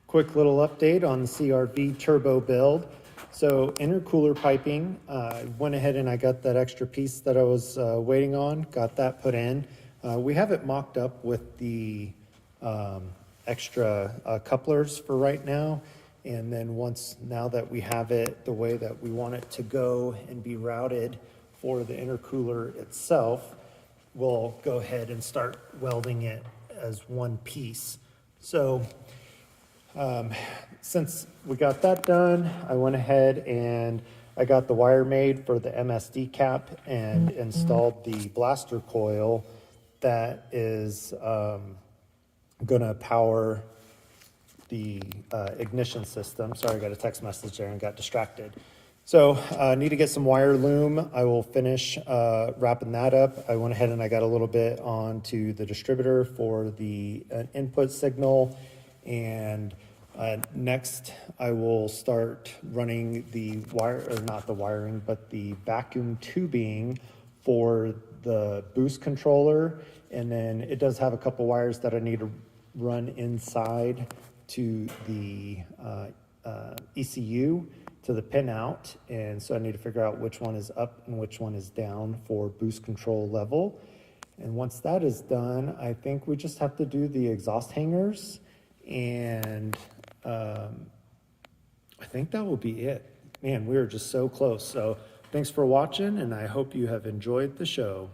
Quick little update on the CRV turbo build. So intercooler piping, went ahead and I got that extra piece that I was waiting on, got that put in. We have it mocked up with the extra couplers for right now. And then now that we have it the way that we want it to go and be routed for the intercooler itself, we'll go ahead and start welding it as one piece. So since we got that done, I went ahead and I got the wire made for the MSD cap and installed the blaster coil that is going to power the ignition system. Sorry, I got a text message there and got distracted. So I need to get some wire loom. I will finish wrapping that up. I went ahead and I got a little bit onto the distributor for the input signal. And next I will start running the wire, or not the wiring, but the vacuum tubing for the boost controller. And then it does have a couple wires that I need to run inside to the ECU, to the pin out. And so I need to figure out which one is up and which one is down for boost control level. And once that is done, I think we just have to do the exhaust hangers. And I think that will be it. Man, we are just so close. So thanks for watching, and I hope you have enjoyed the show.